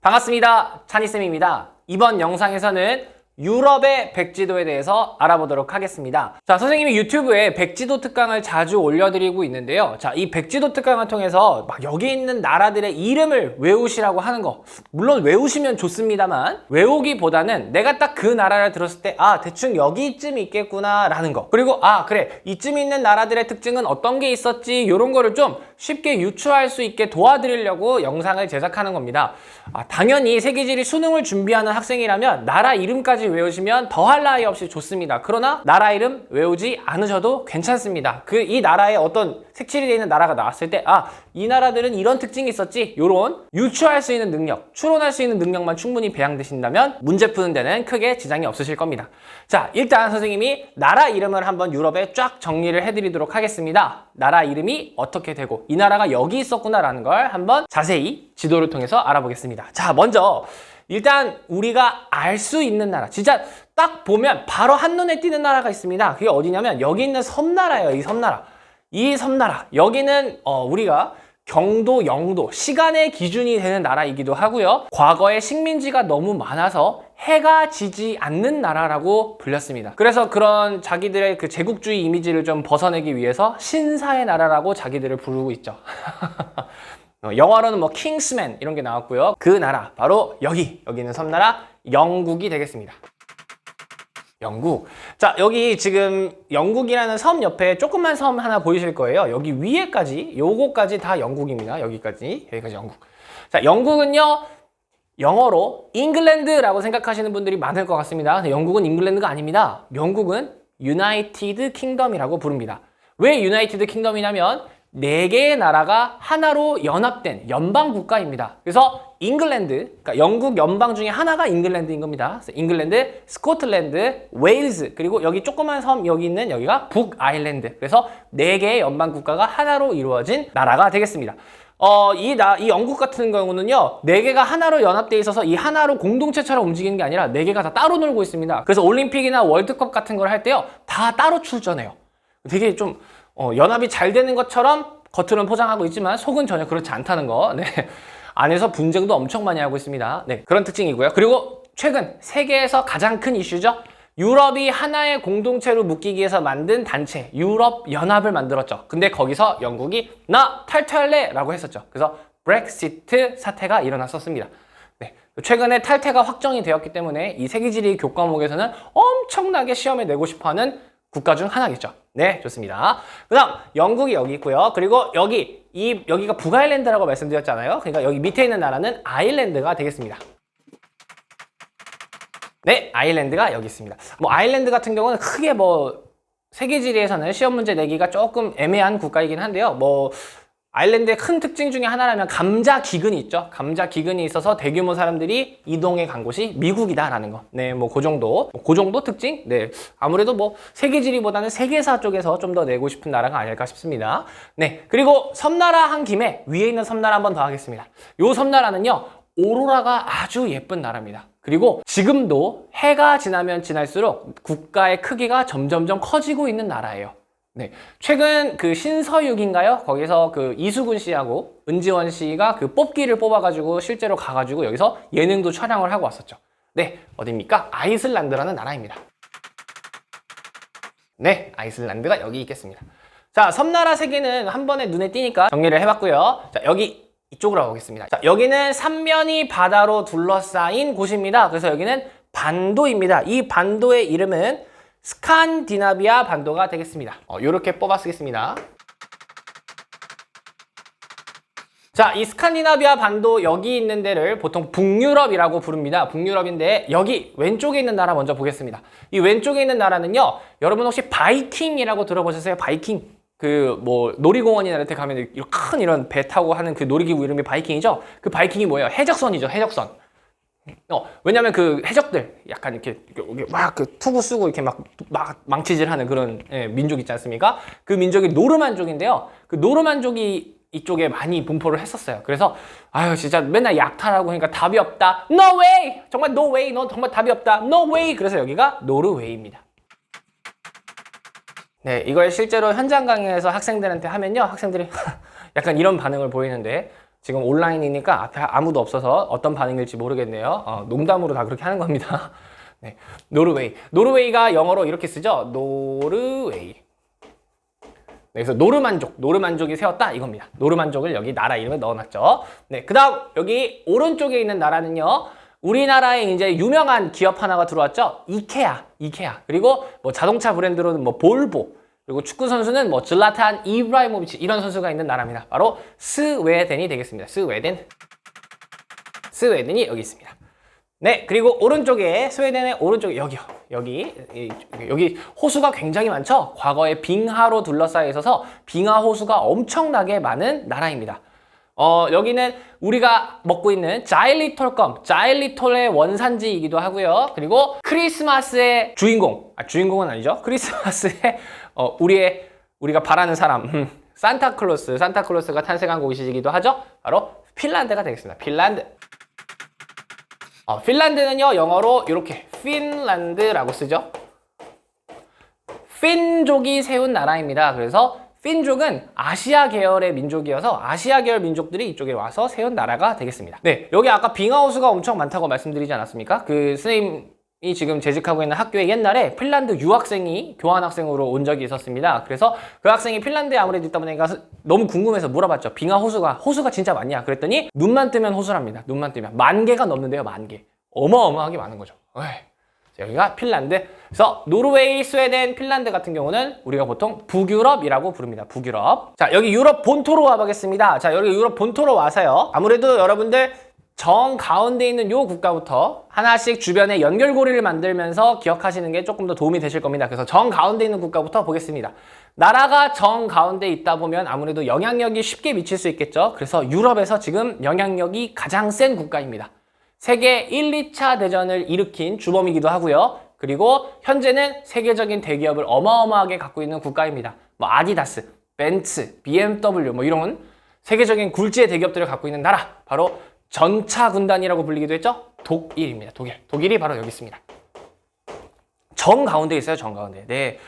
반갑습니다. 찬이쌤입니다. 이번 영상에서는 유럽의 백지도에 대해서 알아보도록 하겠습니다. 자, 선생님이 유튜브에 백지도 특강을 자주 올려드리고 있는데요. 자, 이 백지도 특강을 통해서 막 여기 있는 나라들의 이름을 외우시라고 하는 거, 물론 외우시면 좋습니다만 외우기보다는 내가 딱 그 나라를 들었을 때 대충 여기쯤 있겠구나 라는 거, 그리고 그래, 이쯤 있는 나라들의 특징은 어떤 게 있었지, 이런 거를 좀 쉽게 유추할 수 있게 도와드리려고 영상을 제작하는 겁니다. 당연히 세계지리 수능을 준비하는 학생이라면 나라 이름까지 외우시면 더할 나위 없이 좋습니다. 그러나 나라 이름 외우지 않으셔도 괜찮습니다. 이 나라에 어떤 색칠이 되어 있는 나라가 나왔을 때 이 나라들은 이런 특징이 있었지, 요런 유추할 수 있는 능력, 추론할 수 있는 능력만 충분히 배양되신다면 문제 푸는 데는 크게 지장이 없으실 겁니다. 자, 일단 선생님이 나라 이름을 한번 유럽에 쫙 정리를 해드리도록 하겠습니다. 나라 이름이 어떻게 되고 이 나라가 여기 있었구나 라는 걸 한번 자세히 지도를 통해서 알아보겠습니다. 자, 먼저 일단 우리가 알 수 있는 나라, 진짜 딱 보면 바로 한눈에 띄는 나라가 있습니다. 그게 어디냐면 여기 있는 섬나라예요. 이 섬나라, 여기는 우리가 경도, 영도, 시간의 기준이 되는 나라이기도 하고요. 과거에 식민지가 너무 많아서 해가 지지 않는 나라라고 불렸습니다. 그래서 그런 자기들의 그 제국주의 이미지를 좀 벗어내기 위해서 신사의 나라라고 자기들을 부르고 있죠. 영어로는 뭐 킹스맨 이런 게 나왔고요. 그 나라 바로 여기 있는 섬나라 영국이 되겠습니다. 영국. 자, 여기 지금 영국이라는 섬 옆에 조그만 섬 하나 보이실 거예요. 여기 위에까지, 요거까지 다 영국입니다. 여기까지 영국. 자, 영국은요, 영어로 잉글랜드라고 생각하시는 분들이 많을 것 같습니다. 근데 영국은 잉글랜드가 아닙니다. 영국은 유나이티드 킹덤이라고 부릅니다. 왜 유나이티드 킹덤이냐면 4개의 나라가 하나로 연합된 연방 국가입니다. 그래서 잉글랜드, 그러니까 영국 연방 중에 하나가 잉글랜드인 겁니다. 그래서 잉글랜드, 스코틀랜드, 웨일즈, 그리고 여기 조그만 섬 여기 있는 여기가 북아일랜드. 그래서 4개의 연방 국가가 하나로 이루어진 나라가 되겠습니다. 이 영국 같은 경우는요, 4개가 하나로 연합되어 있어서 이 하나로 공동체처럼 움직이는 게 아니라 4개가 다 따로 놀고 있습니다. 그래서 올림픽이나 월드컵 같은 걸 할 때요, 다 따로 출전해요. 되게 좀 연합이 잘 되는 것처럼 겉으로는 포장하고 있지만 속은 전혀 그렇지 않다는 거. 네. 안에서 분쟁도 엄청 많이 하고 있습니다. 네, 그런 특징이고요. 그리고 최근 세계에서 가장 큰 이슈죠. 유럽이 하나의 공동체로 묶이기 위해서 만든 단체, 유럽 연합을 만들었죠. 근데 거기서 영국이 나 탈퇴할래 라고 했었죠. 그래서 브렉시트 사태가 일어났었습니다. 네, 최근에 탈퇴가 확정이 되었기 때문에 이 세계지리 교과목에서는 엄청나게 시험에 내고 싶어하는 국가 중 하나겠죠. 네, 좋습니다. 그 다음 영국이 여기 있고요. 그리고 여기가 북아일랜드라고 말씀드렸잖아요. 그러니까 여기 밑에 있는 나라는 아일랜드가 되겠습니다. 네, 아일랜드가 여기 있습니다. 아일랜드 같은 경우는 크게 세계지리에서는 시험 문제 내기가 조금 애매한 국가이긴 한데요. 아일랜드의 큰 특징 중에 하나라면 감자 기근이 있죠. 감자 기근이 있어서 대규모 사람들이 이동해 간 곳이 미국이다라는 거. 네, 그 정도 특징? 네, 아무래도 세계지리보다는 세계사 쪽에서 좀 더 내고 싶은 나라가 아닐까 싶습니다. 네, 그리고 섬나라 한 김에 위에 있는 섬나라 한 번 더 하겠습니다. 요 섬나라는요, 오로라가 아주 예쁜 나라입니다. 그리고 지금도 해가 지나면 지날수록 국가의 크기가 점점점 커지고 있는 나라예요. 네, 최근 그 신서유기인가요? 거기서 그 이수근 씨하고 은지원 씨가 그 뽑기를 뽑아가지고 실제로 가가지고 여기서 예능도 촬영을 하고 왔었죠. 네, 어디입니까? 아이슬란드라는 나라입니다. 네, 아이슬란드가 여기 있겠습니다. 자, 섬나라 3개는 한 번에 눈에 띄니까 정리를 해봤고요. 자, 여기 이쪽으로 가보겠습니다. 자, 여기는 삼면이 바다로 둘러싸인 곳입니다. 그래서 여기는 반도입니다. 이 반도의 이름은 스칸디나비아 반도가 되겠습니다. 이렇게 뽑아 쓰겠습니다. 자, 이 스칸디나비아 반도 여기 있는 데를 보통 북유럽이라고 부릅니다. 북유럽인데 여기 왼쪽에 있는 나라 먼저 보겠습니다. 이 왼쪽에 있는 나라는요, 여러분 혹시 바이킹이라고 들어보셨어요? 바이킹. 놀이공원이나 이런 데 가면 큰 이런 배 타고 하는 그 놀이기구 이름이 바이킹이죠? 그 바이킹이 뭐예요? 해적선이죠, 해적선. 왜냐면 그 해적들 약간 이렇게 막 그 투구 쓰고 이렇게 막 망치질하는 그런 민족 있지 않습니까? 그 민족이 노르만족인데요. 그 노르만족이 이쪽에 많이 분포를 했었어요. 그래서 진짜 맨날 약탈하고 하니까 답이 없다. No way! 정말 no way! 너 정말 답이 없다. No way! 그래서 여기가 노르웨이입니다. 네, 이걸 실제로 현장 강의에서 학생들한테 하면요, 학생들이 약간 이런 반응을 보이는데 지금 온라인이니까 앞에 아무도 없어서 어떤 반응일지 모르겠네요. 농담으로 다 그렇게 하는 겁니다. 네, 노르웨이. 노르웨이가 영어로 이렇게 쓰죠. 노르웨이. 네, 그래서 노르만족이 세웠다 이겁니다. 노르만족을 여기 나라 이름에 넣어놨죠. 네, 그다음 여기 오른쪽에 있는 나라는요. 우리나라에 이제 유명한 기업 하나가 들어왔죠. 이케아. 그리고 뭐 자동차 브랜드로는 뭐 볼보. 그리고 축구 선수는 뭐 질라탄 이브라이모비치 이런 선수가 있는 나라입니다. 바로 스웨덴이 되겠습니다. 스웨덴이 여기 있습니다. 네, 그리고 오른쪽에 스웨덴의 오른쪽에 여기 호수가 굉장히 많죠. 과거에 빙하로 둘러싸여 있어서 빙하 호수가 엄청나게 많은 나라입니다. 여기는 우리가 먹고 있는 자일리톨의 원산지이기도 하고요. 그리고 크리스마스의 주인공은 아니죠. 크리스마스의 우리가 바라는 사람 산타클로스가 탄생한 곳이기도 하죠. 바로 핀란드가 되겠습니다. 핀란드는요 영어로 이렇게 핀란드라고 쓰죠. 핀족이 세운 나라입니다. 그래서 핀족은 아시아 계열의 민족이어서 아시아 계열 민족들이 이쪽에 와서 세운 나라가 되겠습니다. 네, 여기 아까 빙하호수가 엄청 많다고 말씀드리지 않았습니까? 그 선생님이 지금 재직하고 있는 학교에 옛날에 핀란드 유학생이 교환학생으로 온 적이 있었습니다. 그래서 그 학생이 핀란드에 아무래도 있다 보니까 너무 궁금해서 물어봤죠. 호수가 진짜 많냐? 그랬더니 눈만 뜨면 호수랍니다. 눈만 뜨면 10,000개가 넘는데요. 10,000개. 어마어마하게 많은 거죠. 여기가 핀란드. 그래서 노르웨이, 스웨덴, 핀란드 같은 경우는 우리가 보통 북유럽이라고 부릅니다. 북유럽. 자, 여기 유럽 본토로 와보겠습니다. 자, 여기 유럽 본토로 와서요. 아무래도 여러분들 정 가운데 있는 요 국가부터 하나씩 주변에 연결고리를 만들면서 기억하시는 게 조금 더 도움이 되실 겁니다. 그래서 정 가운데 있는 국가부터 보겠습니다. 나라가 정 가운데 있다 보면 아무래도 영향력이 쉽게 미칠 수 있겠죠. 그래서 유럽에서 지금 영향력이 가장 센 국가입니다. 세계 1, 2차 대전을 일으킨 주범이기도 하고요. 그리고 현재는 세계적인 대기업을 어마어마하게 갖고 있는 국가입니다. 뭐 아디다스, 벤츠, BMW 뭐 이런 세계적인 굴지의 대기업들을 갖고 있는 나라. 바로 전차군단이라고 불리기도 했죠. 독일입니다. 독일이 바로 여기 있습니다. 정 가운데 있어요. 정 가운데. 네.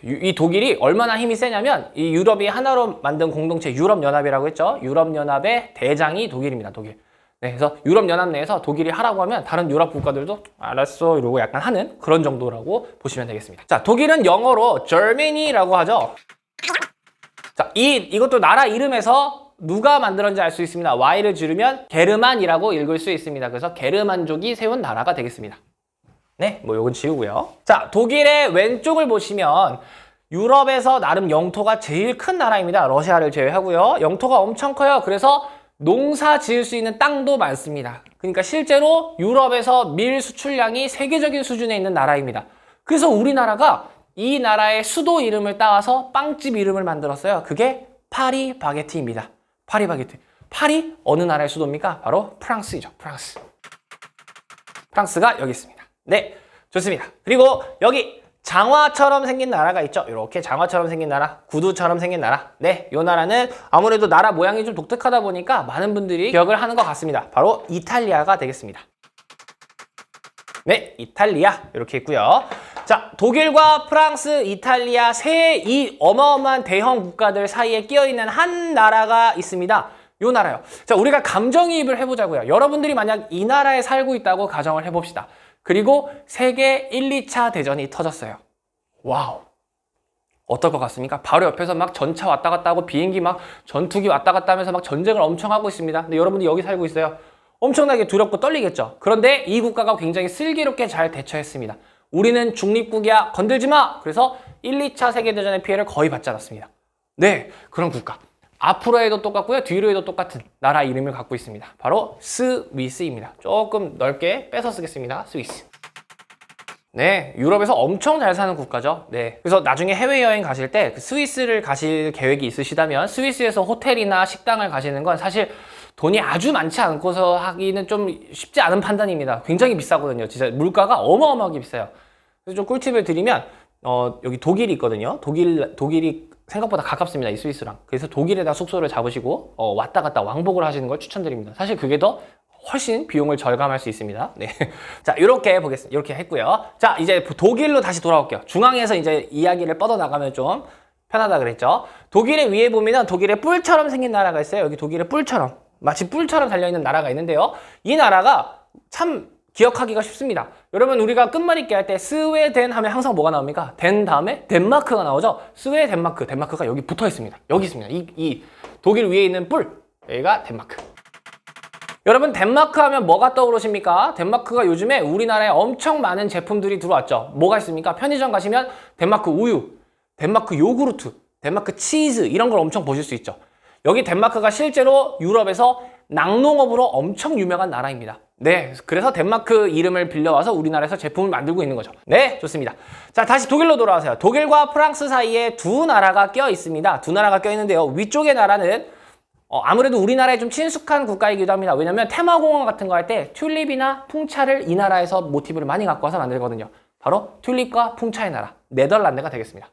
이 독일이 얼마나 힘이 세냐면 이 유럽이 하나로 만든 공동체 유럽연합이라고 했죠. 유럽연합의 대장이 독일입니다. 독일. 네, 그래서 유럽연합 내에서 독일이 하라고 하면 다른 유럽 국가들도 알았어 이러고 약간 하는 그런 정도라고 보시면 되겠습니다. 자, 독일은 영어로 Germany라고 하죠. 자, 이것도 나라 이름에서 누가 만들었는지 알 수 있습니다. Y를 줄이면 게르만이라고 읽을 수 있습니다. 그래서 게르만족이 세운 나라가 되겠습니다. 네, 뭐 요건 지우고요. 자, 독일의 왼쪽을 보시면 유럽에서 나름 영토가 제일 큰 나라입니다. 러시아를 제외하고요. 영토가 엄청 커요. 그래서 농사 지을 수 있는 땅도 많습니다. 그러니까 실제로 유럽에서 밀 수출량이 세계적인 수준에 있는 나라입니다. 그래서 우리나라가 이 나라의 수도 이름을 따와서 빵집 이름을 만들었어요. 그게 파리 바게트입니다. 파리 바게트. 파리 어느 나라의 수도입니까? 바로 프랑스이죠. 프랑스가 여기 있습니다. 네, 좋습니다. 그리고 여기 장화처럼 생긴 나라가 있죠. 이렇게 장화처럼 생긴 나라, 구두처럼 생긴 나라. 네, 이 나라는 아무래도 나라 모양이 좀 독특하다 보니까 많은 분들이 기억을 하는 것 같습니다. 바로 이탈리아가 되겠습니다. 네, 이탈리아 이렇게 있고요. 자, 독일과 프랑스, 이탈리아 이 어마어마한 대형 국가들 사이에 끼어있는 한 나라가 있습니다. 요 나라요. 자, 우리가 감정이입을 해보자고요. 여러분들이 만약 이 나라에 살고 있다고 가정을 해봅시다. 그리고 세계 1, 2차 대전이 터졌어요. 와우. 어떨 것 같습니까? 바로 옆에서 막 전차 왔다 갔다 하고 비행기 막 전투기 왔다 갔다 하면서 막 전쟁을 엄청 하고 있습니다. 근데 여러분들이 여기 살고 있어요. 엄청나게 두렵고 떨리겠죠. 그런데 이 국가가 굉장히 슬기롭게 잘 대처했습니다. 우리는 중립국이야. 건들지 마. 그래서 1, 2차 세계대전의 피해를 거의 받지 않았습니다. 네, 그런 국가. 앞으로 해도 똑같고요. 뒤로 해도 똑같은 나라 이름을 갖고 있습니다. 바로 스위스입니다. 조금 넓게 빼서 쓰겠습니다. 스위스. 네, 유럽에서 엄청 잘 사는 국가죠. 네, 그래서 나중에 해외여행 가실 때 그 스위스를 가실 계획이 있으시다면 스위스에서 호텔이나 식당을 가시는 건 사실 돈이 아주 많지 않고서 하기는 좀 쉽지 않은 판단입니다. 굉장히 비싸거든요. 진짜 물가가 어마어마하게 비싸요. 그래서 좀 꿀팁을 드리면 여기 독일이 있거든요. 독일이 생각보다 가깝습니다. 이 스위스랑. 그래서 독일에다 숙소를 잡으시고 왔다 갔다 왕복을 하시는 걸 추천드립니다. 사실 그게 더 훨씬 비용을 절감할 수 있습니다. 네. 자, 이렇게 보겠습니다. 이렇게 했고요. 자, 이제 독일로 다시 돌아올게요. 중앙에서 이제 이야기를 뻗어나가면 좀 편하다 그랬죠. 독일의 위에 보면 독일의 뿔처럼 생긴 나라가 있어요. 여기 독일의 뿔처럼. 마치 뿔처럼 달려있는 나라가 있는데요. 이 나라가 참 기억하기가 쉽습니다. 여러분 우리가 끝말잇기 할 때 스웨덴 하면 항상 뭐가 나옵니까? 덴 다음에 덴마크가 나오죠. 스웨덴마크, 덴마크가 여기 붙어 있습니다. 여기 있습니다. 이 독일 위에 있는 뿔, 여기가 덴마크. 여러분 덴마크 하면 뭐가 떠오르십니까? 덴마크가 요즘에 우리나라에 엄청 많은 제품들이 들어왔죠. 뭐가 있습니까? 편의점 가시면 덴마크 우유, 덴마크 요구르트, 덴마크 치즈 이런 걸 엄청 보실 수 있죠. 여기 덴마크가 실제로 유럽에서 낙농업으로 엄청 유명한 나라입니다. 네, 그래서 덴마크 이름을 빌려와서 우리나라에서 제품을 만들고 있는 거죠. 네, 좋습니다. 자, 다시 독일로 돌아와서요. 독일과 프랑스 사이에 두 나라가 껴 있습니다. 두 나라가 껴 있는데요. 위쪽의 나라는 아무래도 우리나라에 좀 친숙한 국가이기도 합니다. 왜냐면 테마공원 같은 거 할 때 튤립이나 풍차를 이 나라에서 모티브를 많이 갖고 와서 만들거든요. 바로 튤립과 풍차의 나라, 네덜란드가 되겠습니다.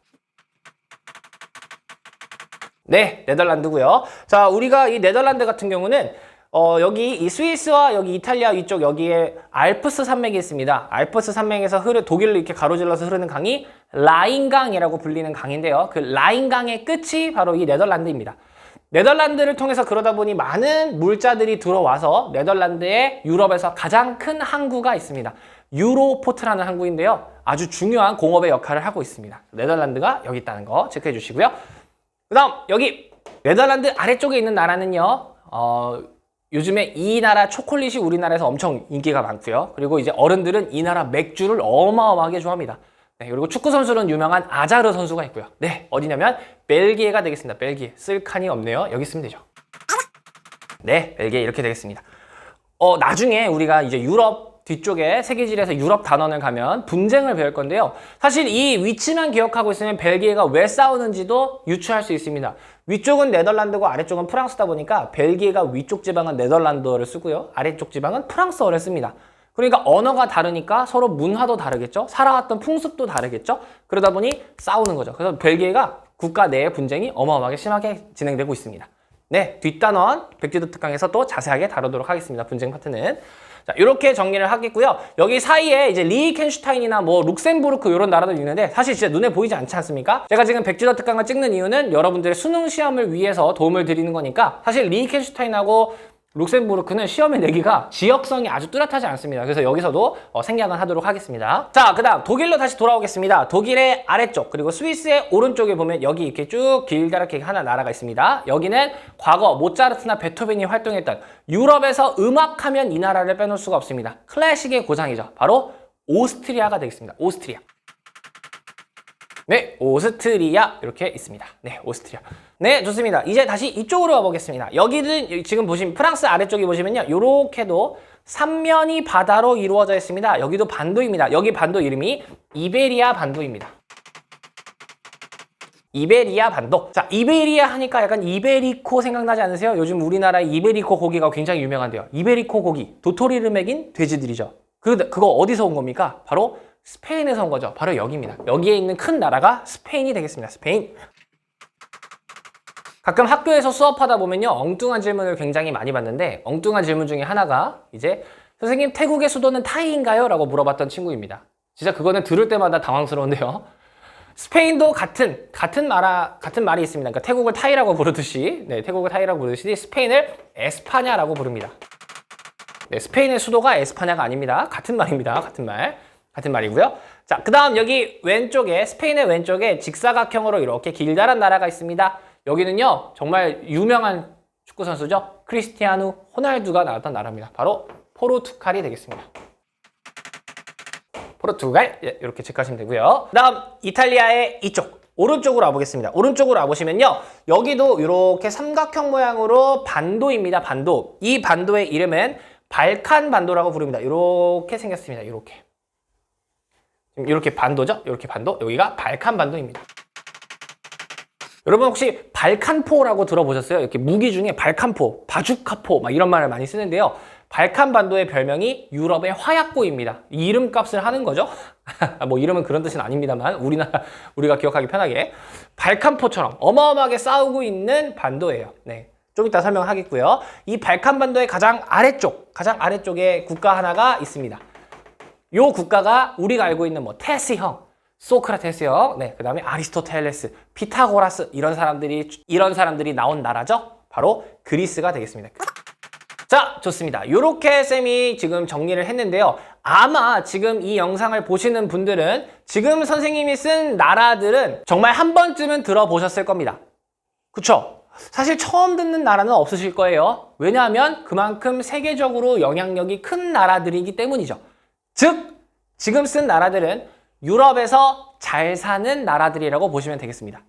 네, 네덜란드고요. 자, 우리가 이 네덜란드 같은 경우는 여기 이 스위스와 여기 이탈리아 위쪽 여기에 알프스 산맥이 있습니다. 알프스 산맥에서 독일을 이렇게 가로질러서 흐르는 강이 라인강이라고 불리는 강인데요. 그 라인강의 끝이 바로 이 네덜란드입니다. 네덜란드를 통해서 그러다 보니 많은 물자들이 들어와서 네덜란드에 유럽에서 가장 큰 항구가 있습니다. 유로포트라는 항구인데요. 아주 중요한 공업의 역할을 하고 있습니다. 네덜란드가 여기 있다는 거 체크해 주시고요. 그 다음 여기 네덜란드 아래쪽에 있는 나라는요. 요즘에 이 나라 초콜릿이 우리나라에서 엄청 인기가 많고요. 그리고 이제 어른들은 이 나라 맥주를 어마어마하게 좋아합니다. 네, 그리고 축구 선수는 유명한 아자르 선수가 있고요. 네, 어디냐면 벨기에가 되겠습니다. 벨기에. 쓸 칸이 없네요. 여기 있으면 되죠. 네, 벨기에 이렇게 되겠습니다. 나중에 우리가 이제 유럽 뒤쪽에 세계지리에서 유럽 단원을 가면 분쟁을 배울 건데요. 사실 이 위치만 기억하고 있으면 벨기에가 왜 싸우는지도 유추할 수 있습니다. 위쪽은 네덜란드고 아래쪽은 프랑스다 보니까 벨기에가 위쪽 지방은 네덜란드어를 쓰고요. 아래쪽 지방은 프랑스어를 씁니다. 그러니까 언어가 다르니까 서로 문화도 다르겠죠. 살아왔던 풍습도 다르겠죠. 그러다 보니 싸우는 거죠. 그래서 벨기에가 국가 내의 분쟁이 어마어마하게 심하게 진행되고 있습니다. 네, 뒷단원 백지도 특강에서 또 자세하게 다루도록 하겠습니다. 분쟁 파트는. 자, 이렇게 정리를 하겠고요. 여기 사이에 이제 리히텐슈타인이나 뭐 룩셈부르크 이런 나라들 있는데 사실 진짜 눈에 보이지 않지 않습니까? 제가 지금 백지도 특강을 찍는 이유는 여러분들의 수능 시험을 위해서 도움을 드리는 거니까 사실 리히텐슈타인하고 룩셈부르크는 시험에 내기가 지역성이 아주 뚜렷하지 않습니다. 그래서 여기서도 생략을 하도록 하겠습니다. 자, 그 다음 독일로 다시 돌아오겠습니다. 독일의 아래쪽 그리고 스위스의 오른쪽에 보면 여기 이렇게 쭉 길다랗게 하나 나라가 있습니다. 여기는 과거 모차르트나 베토벤이 활동했던 유럽에서 음악하면 이 나라를 빼놓을 수가 없습니다. 클래식의 고장이죠. 바로 오스트리아가 되겠습니다. 오스트리아. 네, 오스트리아 이렇게 있습니다. 네, 오스트리아. 네, 좋습니다. 이제 다시 이쪽으로 와보겠습니다. 여기는 지금 보시면 프랑스 아래쪽에 보시면요. 요렇게도 삼면이 바다로 이루어져 있습니다. 여기도 반도입니다. 여기 반도 이름이 이베리아 반도입니다. 이베리아 반도. 자, 이베리아 하니까 약간 이베리코 생각나지 않으세요? 요즘 우리나라의 이베리코 고기가 굉장히 유명한데요. 이베리코 고기, 도토리를 먹인 돼지들이죠. 그거 어디서 온 겁니까? 바로 스페인에서 온 거죠. 바로 여기입니다. 여기에 있는 큰 나라가 스페인이 되겠습니다. 스페인. 가끔 학교에서 수업하다 보면요. 엉뚱한 질문을 굉장히 많이 받는데 엉뚱한 질문 중에 하나가 이제 선생님 태국의 수도는 타이인가요? 라고 물어봤던 친구입니다. 진짜 그거는 들을 때마다 당황스러운데요. 스페인도 같은 말이 있습니다. 그러니까 태국을 타이라고 부르듯이 태국을 타이라고 부르듯이 스페인을 에스파냐라고 부릅니다. 네, 스페인의 수도가 에스파냐가 아닙니다. 같은 말입니다. 같은 말이고요. 자, 그 다음 여기 왼쪽에 스페인의 왼쪽에 직사각형으로 이렇게 길다란 나라가 있습니다. 여기는요 정말 유명한 축구 선수죠. 크리스티아누 호날두가 나왔던 나라입니다. 바로 포르투갈이 되겠습니다. 포르투갈 이렇게 체크하시면 되고요. 그 다음 이탈리아의 이쪽 오른쪽으로 와보겠습니다. 오른쪽으로 와보시면요 여기도 이렇게 삼각형 모양으로 반도입니다. 반도. 이 반도의 이름은 발칸 반도라고 부릅니다. 이렇게 생겼습니다. 이렇게 반도죠? 이렇게 반도. 여기가 발칸 반도입니다. 여러분 혹시 발칸포라고 들어보셨어요? 이렇게 무기 중에 발칸포, 바주카포 막 이런 말을 많이 쓰는데요. 발칸 반도의 별명이 유럽의 화약고입니다. 이름값을 하는 거죠. 뭐 이름은 그런 뜻은 아닙니다만 우리가 기억하기 편하게 발칸포처럼 어마어마하게 싸우고 있는 반도예요. 네, 좀 이따 설명하겠고요. 이 발칸 반도의 가장 아래쪽에 국가 하나가 있습니다. 요 국가가 우리가 알고 있는 뭐 테스형, 소크라테스형, 네, 그 다음에 아리스토텔레스, 피타고라스 이런 사람들이 나온 나라죠. 바로 그리스가 되겠습니다. 자, 좋습니다. 이렇게 쌤이 지금 정리를 했는데요. 아마 지금 이 영상을 보시는 분들은 지금 선생님이 쓴 나라들은 정말 한 번쯤은 들어보셨을 겁니다. 그쵸? 사실 처음 듣는 나라는 없으실 거예요. 왜냐하면 그만큼 세계적으로 영향력이 큰 나라들이기 때문이죠. 즉, 지금 쓴 나라들은 유럽에서 잘 사는 나라들이라고 보시면 되겠습니다.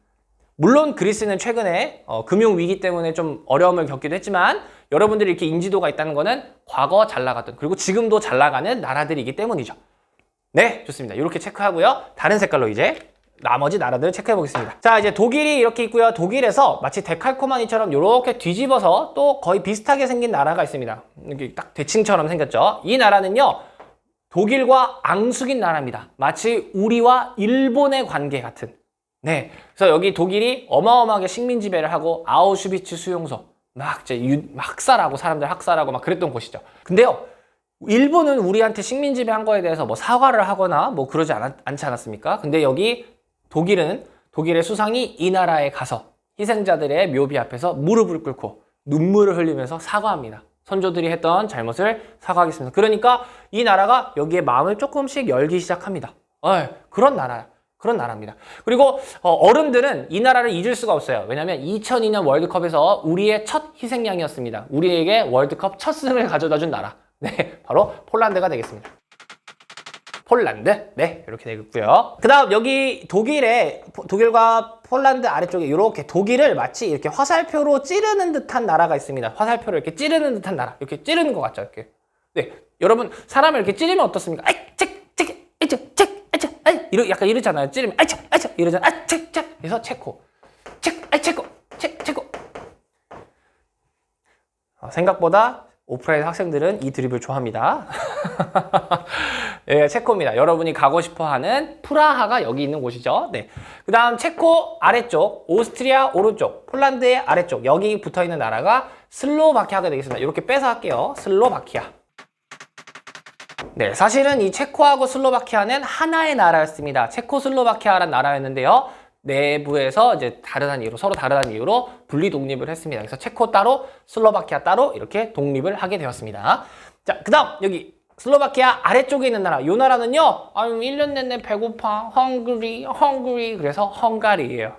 물론 그리스는 최근에 금융위기 때문에 좀 어려움을 겪기도 했지만 여러분들이 이렇게 인지도가 있다는 거는 과거 잘 나갔던 그리고 지금도 잘 나가는 나라들이기 때문이죠. 네, 좋습니다. 이렇게 체크하고요. 다른 색깔로 이제 나머지 나라들을 체크해 보겠습니다. 자, 이제 독일이 이렇게 있고요. 독일에서 마치 데칼코마니처럼 이렇게 뒤집어서 또 거의 비슷하게 생긴 나라가 있습니다. 이렇게 딱 대칭처럼 생겼죠. 이 나라는요. 독일과 앙숙인 나라입니다. 마치 우리와 일본의 관계 같은. 네, 그래서 여기 독일이 어마어마하게 식민 지배를 하고 아우슈비츠 수용소 막 학살하고 사람들 학살하고 막 그랬던 곳이죠. 근데요, 일본은 우리한테 식민 지배한 거에 대해서 뭐 사과를 하거나 뭐 그러지 않지 않았습니까? 근데 여기 독일의 수상이 이 나라에 가서 희생자들의 묘비 앞에서 무릎을 꿇고 눈물을 흘리면서 사과합니다. 선조들이 했던 잘못을 사과하겠습니다. 그러니까 이 나라가 여기에 마음을 조금씩 열기 시작합니다. 그런 나라입니다. 그리고 어른들은 이 나라를 잊을 수가 없어요. 왜냐하면 2002년 월드컵에서 우리의 첫 희생양이었습니다. 우리에게 월드컵 첫 승을 가져다 준 나라. 네, 바로 폴란드가 되겠습니다. 폴란드. 네, 이렇게 되겠고요. 그 다음 여기 독일과 폴란드 아래쪽에 이렇게 독일을 마치 이렇게 화살표로 찌르는 듯한 나라가 있습니다. 화살표를 이렇게 찌르는 듯한 나라. 이렇게 찌르는 것 같죠? 이렇게. 네, 여러분 사람을 이렇게 찌르면 어떻습니까? 약간 이러잖아요. 찌르면 이러잖아요. 그래서 체코. 생각보다 오프라인 학생들은 이 드립을 좋아합니다. 예, 체코입니다. 여러분이 가고 싶어하는 프라하가 여기 있는 곳이죠. 네. 그 다음 체코 아래쪽, 오스트리아 오른쪽, 폴란드의 아래쪽 여기 붙어있는 나라가 슬로바키아가 되겠습니다. 이렇게 빼서 할게요. 슬로바키아. 네, 사실은 이 체코하고 슬로바키아는 하나의 나라였습니다. 체코슬로바키아라는 나라였는데요. 내부에서 이제 서로 다르다는 이유로 분리 독립을 했습니다. 그래서 체코 따로, 슬로바키아 따로 이렇게 독립을 하게 되었습니다. 자, 그 다음 여기 슬로바키아 아래쪽에 있는 나라. 이 나라는요, 1년 내내 배고파. 헝그리. 그래서 헝가리예요.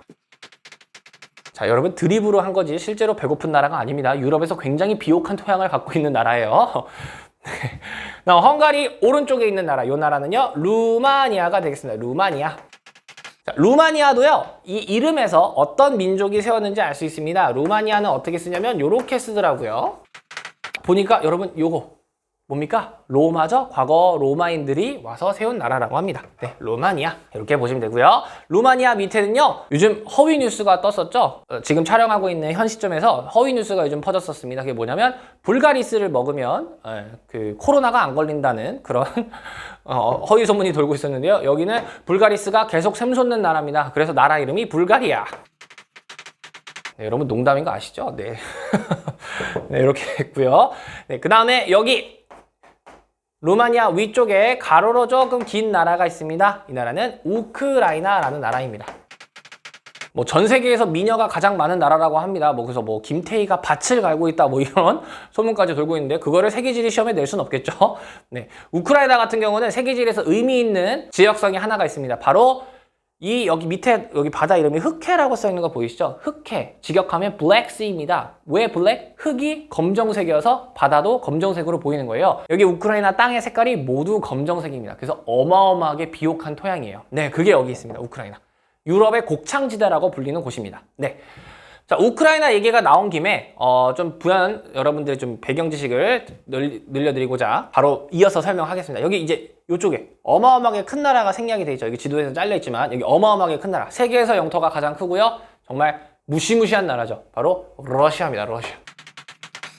자, 여러분 드립으로 한 거지 실제로 배고픈 나라가 아닙니다. 유럽에서 굉장히 비옥한 토양을 갖고 있는 나라예요. 헝가리 오른쪽에 있는 나라. 이 나라는요, 루마니아가 되겠습니다. 루마니아. 자, 루마니아도요, 이 이름에서 어떤 민족이 세웠는지 알 수 있습니다. 루마니아는 어떻게 쓰냐면 요렇게 쓰더라고요. 보니까 여러분 요거 뭡니까? 로마죠? 과거 로마인들이 와서 세운 나라라고 합니다. 네, 루마니아 이렇게 보시면 되고요. 루마니아 밑에는요, 요즘 허위 뉴스가 떴었죠. 지금 촬영하고 있는 현 시점에서 허위 뉴스가 요즘 퍼졌었습니다. 그게 뭐냐면 불가리스를 먹으면 그 코로나가 안 걸린다는 그런 허위 소문이 돌고 있었는데요. 여기는 불가리스가 계속 샘솟는 나라입니다. 그래서 나라 이름이 불가리아. 네, 여러분 농담인 거 아시죠? 네. 네, 이렇게 했고요. 네, 그 다음에 여기 루마니아 위쪽에 가로로 조금 긴 나라가 있습니다. 이 나라는 우크라이나라는 나라입니다. 뭐 전 세계에서 미녀가 가장 많은 나라라고 합니다. 그래서 김태희가 밭을 갈고 있다 이런 소문까지 돌고 있는데 그거를 세계지리 시험에 낼 수는 없겠죠. 네, 우크라이나 같은 경우는 세계지리에서 의미 있는 지역성이 하나가 있습니다. 바로 여기 밑에 여기 바다 이름이 흑해라고 써 있는 거 보이시죠? 흑해. 직역하면 Black Sea입니다. 왜 블랙? 흙이 검정색이어서 바다도 검정색으로 보이는 거예요. 여기 우크라이나 땅의 색깔이 모두 검정색입니다. 그래서 어마어마하게 비옥한 토양이에요. 네, 그게 여기 있습니다. 우크라이나. 유럽의 곡창지대라고 불리는 곳입니다. 네. 자, 우크라이나 얘기가 나온 김에 좀 부연 여러분들의 좀 배경 지식을 늘려드리고자 바로 이어서 설명하겠습니다. 여기 이제 이쪽에 어마어마하게 큰 나라가 생략이 돼 있죠. 여기 지도에서 잘려 있지만 여기 어마어마하게 큰 나라. 세계에서 영토가 가장 크고요. 정말 무시무시한 나라죠. 바로 러시아입니다. 러시아.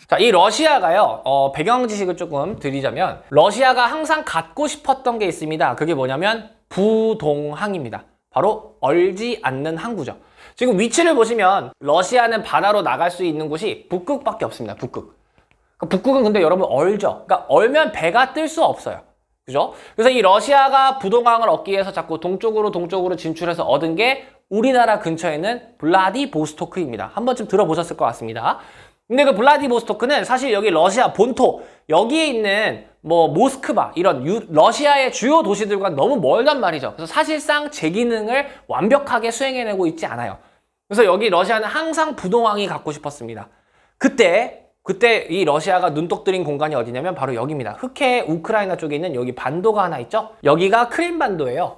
자, 이 러시아가요. 배경 지식을 조금 드리자면 러시아가 항상 갖고 싶었던 게 있습니다. 그게 뭐냐면 부동항입니다. 바로 얼지 않는 항구죠. 지금 위치를 보시면 러시아는 바다로 나갈 수 있는 곳이 북극밖에 없습니다. 북극. 북극은 근데 여러분 얼죠. 그러니까 얼면 배가 뜰 수 없어요. 그죠? 그래서 이 러시아가 부동항을 얻기 위해서 자꾸 동쪽으로 진출해서 얻은 게 우리나라 근처에 있는 블라디보스토크입니다. 한 번쯤 들어보셨을 것 같습니다. 근데 그 블라디보스토크는 사실 여기 러시아 본토 여기에 있는 뭐 모스크바 이런 러시아의 주요 도시들과 너무 멀단 말이죠. 그래서 사실상 제 기능을 완벽하게 수행해내고 있지 않아요. 그래서 여기 러시아는 항상 부동항이 갖고 싶었습니다. 그때 이 러시아가 눈독 들인 공간이 어디냐면 바로 여기입니다. 흑해 우크라이나 쪽에 있는 여기 반도가 하나 있죠? 여기가 크림반도예요.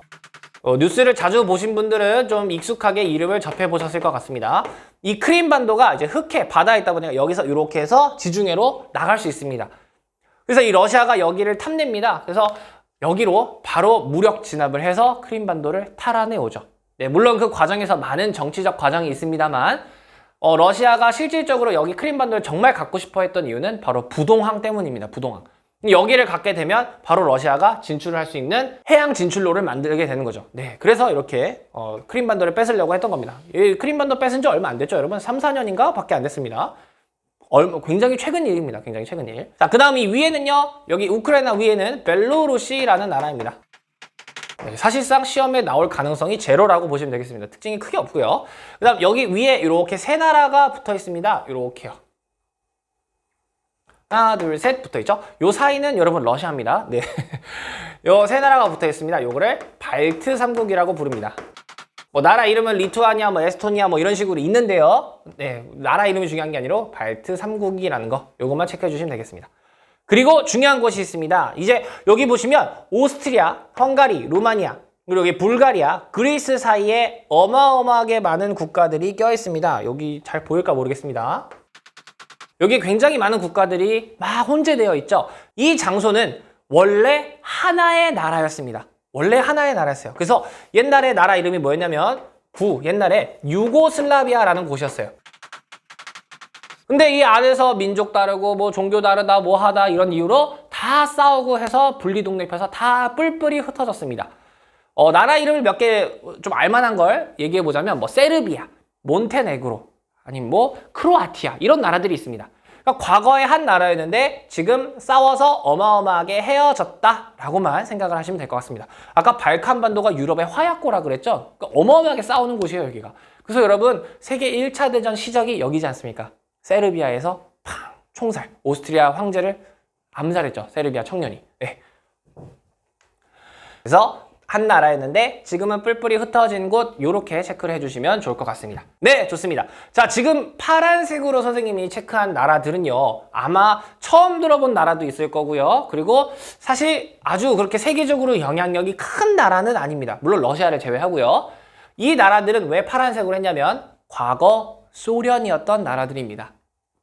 뉴스를 자주 보신 분들은 좀 익숙하게 이름을 접해보셨을 것 같습니다. 이 크림반도가 이제 흑해 바다에 있다 보니까 여기서 이렇게 해서 지중해로 나갈 수 있습니다. 그래서 이 러시아가 여기를 탐냅니다. 그래서 여기로 바로 무력 진압을 해서 크림반도를 탈환해오죠. 네, 물론 그 과정에서 많은 정치적 과정이 있습니다만 러시아가 실질적으로 여기 크림반도를 정말 갖고 싶어 했던 이유는 바로 부동항 때문입니다. 부동항. 여기를 갖게 되면 바로 러시아가 진출을 할 수 있는 해양 진출로를 만들게 되는 거죠. 네, 그래서 이렇게 크림반도를 뺏으려고 했던 겁니다. 이 크림반도 뺏은 지 얼마 안 됐죠, 여러분? 3, 4년인가 밖에 안 됐습니다. 굉장히 최근 일입니다. 굉장히 최근 일. 자, 그 다음 이 위에는요, 여기 우크라이나 위에는 벨로루시라는 나라입니다. 네, 사실상 시험에 나올 가능성이 제로라고 보시면 되겠습니다. 특징이 크게 없고요. 그 다음 여기 위에 이렇게 세 나라가 붙어 있습니다. 이렇게요. 하나, 둘, 셋 붙어 있죠? 요 사이는 여러분 러시아입니다. 네. 요 세 나라가 붙어 있습니다. 요거를 발트 3국이라고 부릅니다. 뭐 나라 이름은 리투아니아, 뭐 에스토니아 뭐 이런 식으로 있는데요. 네. 나라 이름이 중요한 게 아니라 발트 3국이라는 거. 요것만 체크해 주시면 되겠습니다. 그리고 중요한 것이 있습니다. 이제 여기 보시면 오스트리아, 헝가리, 루마니아, 그리고 여기 불가리아, 그리스 사이에 어마어마하게 많은 국가들이 껴 있습니다. 여기 잘 보일까 모르겠습니다. 여기 굉장히 많은 국가들이 막 혼재되어 있죠. 이 장소는 원래 하나의 나라였습니다. 원래 하나의 나라였어요. 그래서 옛날에 나라 이름이 뭐였냐면 옛날에 유고슬라비아라는 곳이었어요. 근데 이 안에서 민족 다르고 뭐 종교 다르다 뭐 하다 이런 이유로 다 싸우고 해서 분리독립해서 다 뿔뿔이 흩어졌습니다. 나라 이름을 몇 개 좀 알만한 걸 얘기해 보자면 뭐 세르비아, 몬테네그로, 아니면 뭐 크로아티아 이런 나라들이 있습니다. 그러니까 과거의 한 나라였는데 지금 싸워서 어마어마하게 헤어졌다라고만 생각을 하시면 될 것 같습니다. 아까 발칸반도가 유럽의 화약고라 그랬죠? 그러니까 어마어마하게 싸우는 곳이에요, 여기가. 그래서 여러분 세계 1차 대전 시작이 여기지 않습니까? 세르비아에서 팡! 총살, 오스트리아 황제를 암살했죠. 세르비아 청년이. 네. 그래서 한 나라였는데 지금은 뿔뿔이 흩어진 곳 요렇게 체크를 해주시면 좋을 것 같습니다. 네, 좋습니다. 자, 지금 파란색으로 선생님이 체크한 나라들은요, 아마 처음 들어본 나라도 있을 거고요. 그리고 사실 아주 그렇게 세계적으로 영향력이 큰 나라는 아닙니다. 물론 러시아를 제외하고요. 이 나라들은 왜 파란색으로 했냐면 과거 소련이었던 나라들입니다.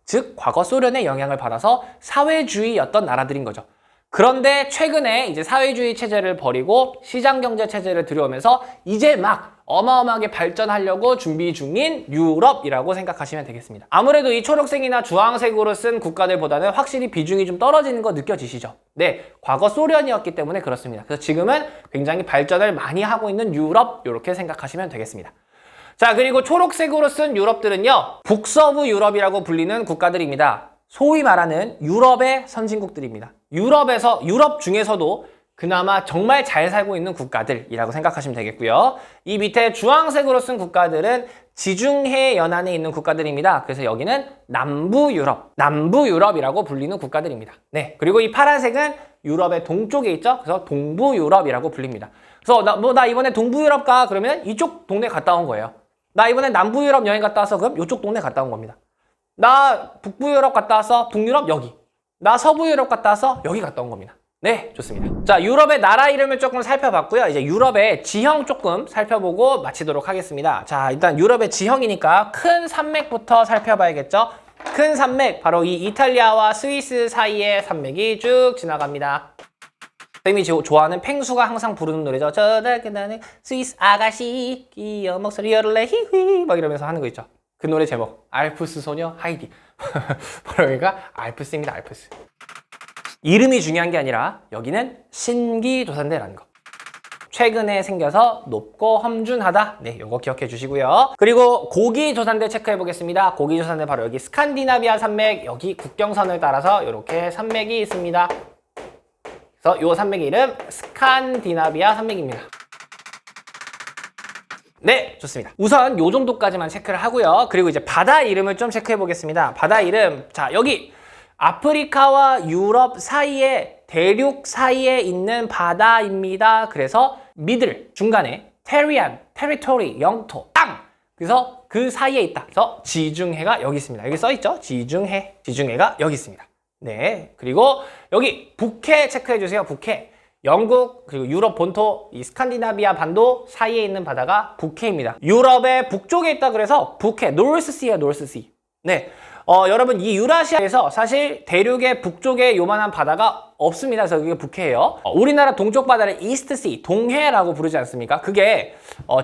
즉 과거 소련의 영향을 받아서 사회주의였던 나라들인 거죠. 그런데 최근에 이제 사회주의 체제를 버리고 시장경제 체제를 들여오면서 이제 막 어마어마하게 발전하려고 준비 중인 유럽이라고 생각하시면 되겠습니다. 아무래도 이 초록색이나 주황색으로 쓴 국가들보다는 확실히 비중이 좀 떨어지는 거 느껴지시죠? 네, 과거 소련이었기 때문에 그렇습니다. 그래서 지금은 굉장히 발전을 많이 하고 있는 유럽 이렇게 생각하시면 되겠습니다. 자, 그리고 초록색으로 쓴 유럽들은요, 북서부 유럽이라고 불리는 국가들입니다. 소위 말하는 유럽의 선진국들입니다. 유럽 중에서도 그나마 정말 잘 살고 있는 국가들이라고 생각하시면 되겠고요. 이 밑에 주황색으로 쓴 국가들은 지중해 연안에 있는 국가들입니다. 그래서 여기는 남부유럽이라고 불리는 국가들입니다. 네, 그리고 이 파란색은 유럽의 동쪽에 있죠. 그래서 동부유럽이라고 불립니다. 그래서 나 이번에 동부유럽 가 그러면 이쪽 동네 갔다 온 거예요. 나 이번에 남부유럽 여행 갔다 와서 그럼 이쪽 동네 갔다 온 겁니다. 나 북부유럽 갔다 와서 북유럽 여기, 나 서부유럽 갔다 와서 여기 갔다 온 겁니다. 네, 좋습니다. 자, 유럽의 나라 이름을 조금 살펴봤고요. 이제 유럽의 지형 조금 살펴보고 마치도록 하겠습니다. 자, 일단 유럽의 지형이니까 큰 산맥부터 살펴봐야겠죠. 큰 산맥, 바로 이 이탈리아와 스위스 사이의 산맥이 쭉 지나갑니다. 선생님이 좋아하는 펭수가 항상 부르는 노래죠. 저다 그나는 스위스 아가씨 귀여운 목소리를 내 히휘 막 이러면서 하는 거 있죠. 그 노래 제목 알프스 소녀 하이디. 그러니까 알프스입니다. 알프스. 이름이 중요한 게 아니라 여기는 신기조산대라는 거. 최근에 생겨서 높고 험준하다. 네, 요거 기억해 주시고요. 그리고 고기조산대 체크해 보겠습니다. 고기조산대 바로 여기 스칸디나비아 산맥, 여기 국경선을 따라서 이렇게 산맥이 있습니다. 그래서 요 산맥의 이름 스칸디나비아 산맥입니다. 네, 좋습니다. 우선 요 정도까지만 체크를 하고요. 그리고 이제 바다 이름을 좀 체크해 보겠습니다. 바다 이름, 자, 여기 아프리카와 유럽 사이에, 대륙 사이에 있는 바다입니다. 그래서 미들, 중간에 테리안, 테리토리, 영토, 땅! 그래서 그 사이에 있다. 그래서 지중해가 여기 있습니다. 여기 써있죠? 지중해, 지중해가 여기 있습니다. 네, 그리고 여기 북해 체크해 주세요. 북해. 영국 그리고 유럽 본토 이 스칸디나비아 반도 사이에 있는 바다가 북해입니다. 유럽의 북쪽에 있다 그래서 북해, 노스시예요, 노스시. 네, 여러분 이 유라시아에서 사실 대륙의 북쪽에 요만한 바다가 없습니다. 그래서 그게 북해예요. 우리나라 동쪽 바다를 이스트시, 동해라고 부르지 않습니까? 그게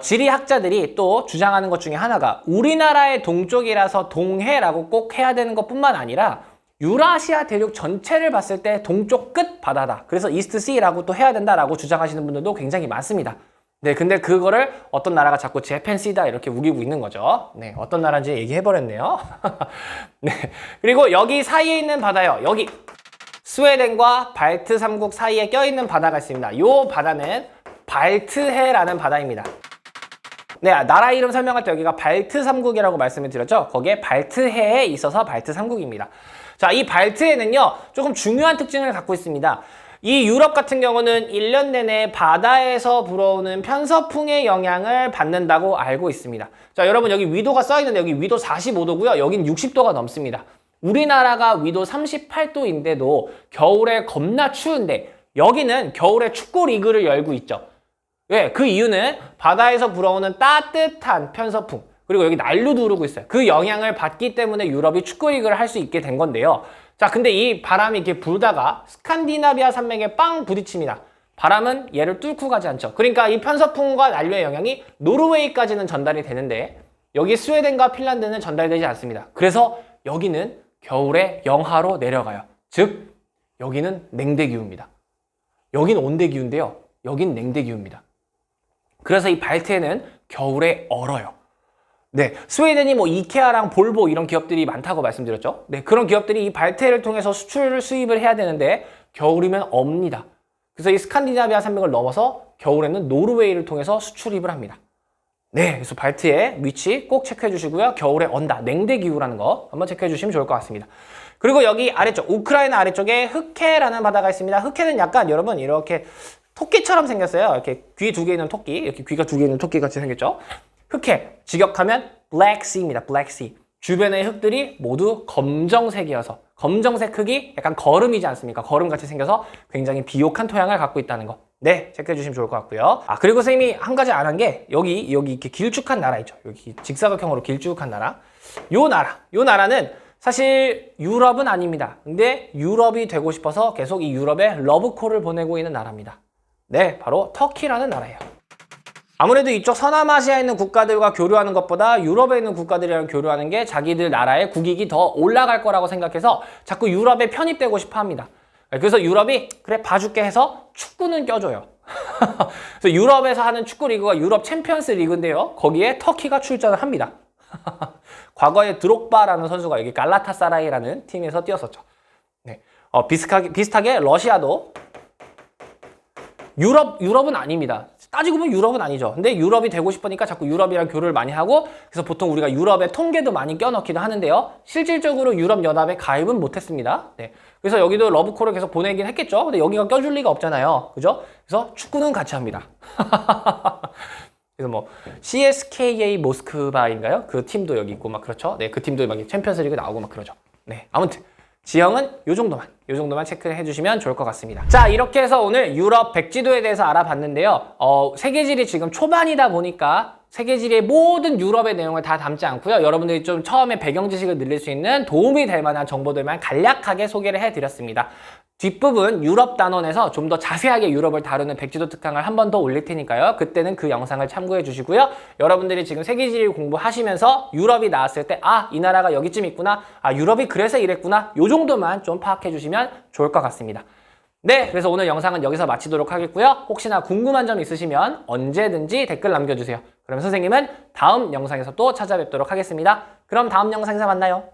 지리학자들이 또 주장하는 것 중에 하나가 우리나라의 동쪽이라서 동해라고 꼭 해야 되는 것뿐만 아니라 유라시아 대륙 전체를 봤을 때 동쪽 끝 바다다. 그래서 이스트시라고 또 해야 된다라고 주장하시는 분들도 굉장히 많습니다. 네, 근데 그거를 어떤 나라가 자꾸 재팬시다 이렇게 우기고 있는 거죠. 네, 어떤 나라인지 얘기해버렸네요. 네, 그리고 여기 사이에 있는 바다요. 여기 스웨덴과 발트 3국 사이에 껴있는 바다가 있습니다. 이 바다는 발트해라는 바다입니다. 네, 나라 이름 설명할 때 여기가 발트 3국이라고 말씀을 드렸죠. 거기에 발트해에 있어서 발트 3국입니다. 자, 이 발트해는요, 조금 중요한 특징을 갖고 있습니다. 이 유럽 같은 경우는 1년 내내 바다에서 불어오는 편서풍의 영향을 받는다고 알고 있습니다. 자, 여러분 여기 위도가 써있는데 여기 위도 45도고요. 여긴 60도가 넘습니다. 우리나라가 위도 38도인데도 겨울에 겁나 추운데 여기는 겨울에 축구 리그를 열고 있죠. 왜? 그 이유는 바다에서 불어오는 따뜻한 편서풍 그리고 여기 난류도 오르고 있어요. 그 영향을 받기 때문에 유럽이 축구 리그를 할 수 있게 된 건데요. 자, 근데 이 바람이 이렇게 불다가 스칸디나비아 산맥에 빵 부딪힙니다. 바람은 얘를 뚫고 가지 않죠. 그러니까 이 편서풍과 난류의 영향이 노르웨이까지는 전달이 되는데 여기 스웨덴과 핀란드는 전달되지 않습니다. 그래서 여기는 겨울에 영하로 내려가요. 즉 여기는 냉대기후입니다. 여긴 온대기후인데요. 여긴 냉대기후입니다. 그래서 이 발트해는 겨울에 얼어요. 네, 스웨덴이 뭐 이케아랑 볼보 이런 기업들이 많다고 말씀드렸죠. 네, 그런 기업들이 이 발트해를 통해서 수입을 해야 되는데 겨울이면 없니다. 그래서 이 스칸디나비아 산맥을 넘어서 겨울에는 노르웨이를 통해서 수출입을 합니다. 네, 그래서 발트해 위치 꼭 체크해 주시고요. 겨울에 언다, 냉대기후라는 거 한번 체크해 주시면 좋을 것 같습니다. 그리고 여기 아래쪽, 우크라이나 아래쪽에 흑해라는 바다가 있습니다. 흑해는 약간 여러분 이렇게 토끼처럼 생겼어요. 이렇게 귀 두 개 있는 토끼, 이렇게 귀가 두 개 있는 토끼 같이 생겼죠. 흑해, 직역하면 Black Sea입니다. Black Sea. 주변의 흙들이 모두 검정색이어서 검정색 흙이 약간 거름이지 않습니까? 거름같이 생겨서 굉장히 비옥한 토양을 갖고 있다는 거. 네, 체크해 주시면 좋을 것 같고요. 아, 그리고 선생님이 한 가지 안 한 게 여기 이렇게 길쭉한 나라 있죠. 여기 직사각형으로 길쭉한 나라. 요 나라는 사실 유럽은 아닙니다. 근데 유럽이 되고 싶어서 계속 이 유럽에 러브콜을 보내고 있는 나라입니다. 네, 바로 터키라는 나라예요. 아무래도 이쪽 서남아시아에 있는 국가들과 교류하는 것보다 유럽에 있는 국가들이랑 교류하는 게 자기들 나라의 국익이 더 올라갈 거라고 생각해서 자꾸 유럽에 편입되고 싶어 합니다. 그래서 유럽이 그래 봐줄게 해서 축구는 껴줘요. 그래서 유럽에서 하는 축구 리그가 유럽 챔피언스 리그인데요. 거기에 터키가 출전을 합니다. 과거에 드록바라는 선수가 여기 갈라타사라이라는 팀에서 뛰었었죠. 네. 비슷하게 러시아도 유럽은 아닙니다. 따지고 보면 유럽은 아니죠. 근데 유럽이 되고 싶으니까 자꾸 유럽이랑 교류를 많이 하고 그래서 보통 우리가 유럽의 통계도 많이 껴넣기도 하는데요. 실질적으로 유럽연합에 가입은 못했습니다. 네. 그래서 여기도 러브콜을 계속 보내긴 했겠죠. 근데 여기가 껴줄 리가 없잖아요. 그죠? 그래서 축구는 같이 합니다. 그래서 뭐 CSKA 모스크바인가요? 그 팀도 여기 있고 막 그렇죠. 네, 그 팀도 막 챔피언스 리그 나오고 막 그러죠. 네, 아무튼 지형은 요 정도만 체크해 주시면 좋을 것 같습니다. 자, 이렇게 해서 오늘 유럽 백지도에 대해서 알아봤는데요. 세계지리 지금 초반이다 보니까 세계지리의 모든 유럽의 내용을 다 담지 않고요. 여러분들이 좀 처음에 배경 지식을 늘릴 수 있는 도움이 될 만한 정보들만 간략하게 소개를 해드렸습니다. 뒷부분 유럽 단원에서 좀 더 자세하게 유럽을 다루는 백지도 특강을 한 번 더 올릴 테니까요. 그때는 그 영상을 참고해 주시고요. 여러분들이 지금 세계지리 공부하시면서 유럽이 나왔을 때 아, 이 나라가 여기쯤 있구나. 아, 유럽이 그래서 이랬구나. 요 정도만 좀 파악해 주시면 좋을 것 같습니다. 네, 그래서 오늘 영상은 여기서 마치도록 하겠고요. 혹시나 궁금한 점 있으시면 언제든지 댓글 남겨주세요. 그럼 선생님은 다음 영상에서 또 찾아뵙도록 하겠습니다. 그럼 다음 영상에서 만나요.